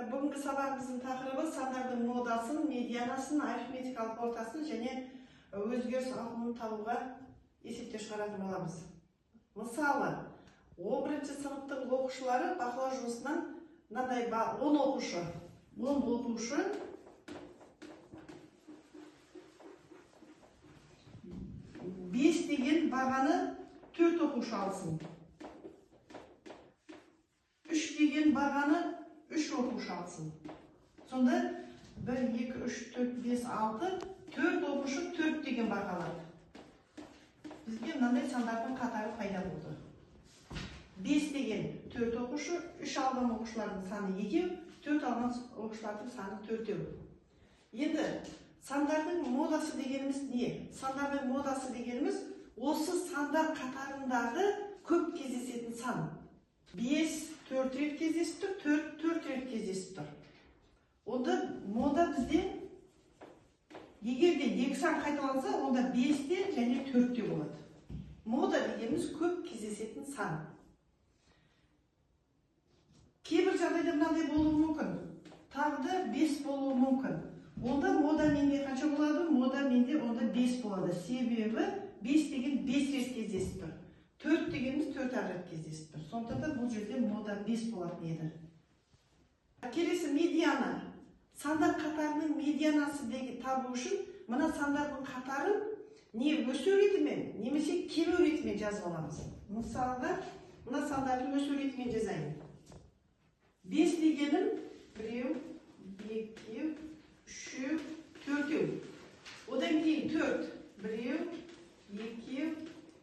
Бүгінгі сабағымыздың тақырыбы сандардың модасын, медианасын, арифметикалық ортасын және өзгеріс ауқымын табуға есептер шығаратын боламыз. Мысалы, 11-ші сыныптың оқушылары бақылау жұмысынан мынандай 10 оқушы 5 деген бағаны 4 оқушы алсын. 3 деген бағаны 3 оқушы алсын. Сонда 1, 2, 3, 4, 5, 6, 4 оқушы 4 деген баға алады. Бізге мынандай сандардың қатары пайда болды. 5 деген 4 оқушы, 3 алған оқушылардың саны 2, 4 алған оқушылардың саны 4. Енді сандардың модасы дегеніміз не? Сандардың модасы дегеніміз осы сандар қатарындағы көп кездесетін сан. 5 4 рет кездесіп тұр, 4 рет кездесіп тұр. Онда мода бізде егерде 2 сан қайталанса, онда 5-те және 4-те болады. Мода дегеніміз көп кездесетін сан. Кейбір жағдайда мынандай болуы мүмкін. Тағы да 5 болуы мүмкін. Онда мода менде қанша болады? Мода менде онда 5 болады. Себебі 5 деген 5 рет кездесіп тұр. 4 дегеніміз 4 рет кездесіп тұр. Сондықтан да бұл жерде мода 5 болатын еді. Келесі медиана. Сандар қатарының медианасы табу үшін мына сандардың қатарын не өсу ретімен, немесе кем ретімен жазып аламыз. Мысалға, мына сандардың өсу ретімен жазайын. 5 дегенім 1, 2, 3, 4. Одан кейін 4. 1, 2,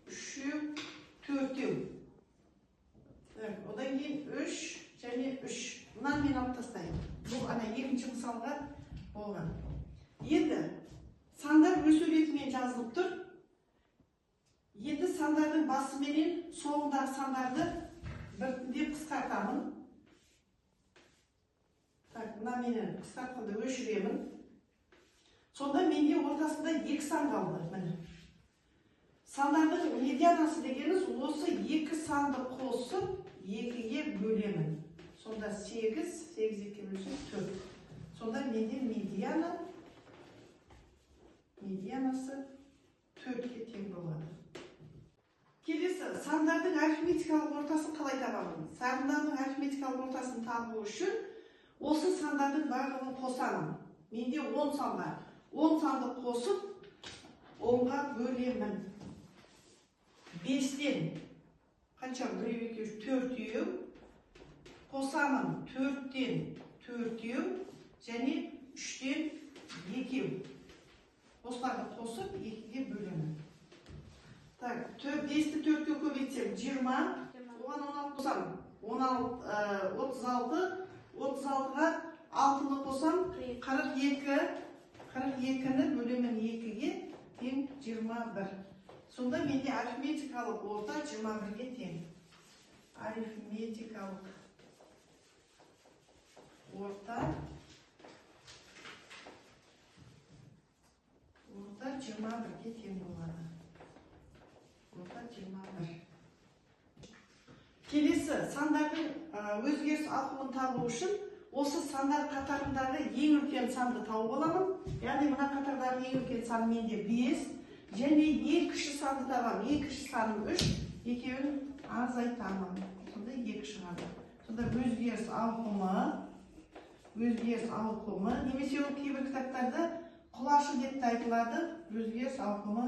3, 4. Одан кейін 3 және 3. Мынаны мен алып тастайын. Бұл ана екінші мысалға болған. Енді сандар өсу ретімен жазылып тұр. Енді сандардың басы менен соңындағы сандарды біртіндеп қысқартамын. Мына мені қысқартқанда өшіремін. Сонда менде ортасында 2 сан қалды. Сандардың медианасы дегеніміз осы 2 санды қосып 2-ге бөлемін. Сонда 8, 2-ге бөлсек 4. Сонда менде медианасы 4-ге тең болады. Келесі, сандардың арифметикалық ортасын қалай табамын? Сандардың арифметикалық ортасын табу үшін осы сандардың барлығын қосамын. Менде 10 сан бар. 10 санды қосып 10-ға бөлемін. 5-тен қанша? 1, 2, 3, 4 қосамын. 4-тен 4 және 3-тен 2. Осыларды қосып 2-ге бөлемін. 5-ті 4-ге көбейтсем 20, оған 16 қосам. 36, 36-ға 6-ны қосам 42. 42-ні бөлемін 2-ге тең 21. Сонда менде арифметикалық орта 21-ге тең. Арифметикалық орта 21-ге тең болады. Орта 21. Келесі, сандардың өзгеріс ауқымын табу үшін осы сандар қатарындағы ең үлкен санды тауып аламын. Яғни мына қатардағы ең үлкен сан менде 5 және ең кіші санды табамын. Ең кіші саным 3, екеуін азайтамын. Сонда 2 шығады. Сонда өзгеріс ауқымы, немесе ол кейбір кітаптарда құлашы деп те айтылады, өзгеріс ауқымы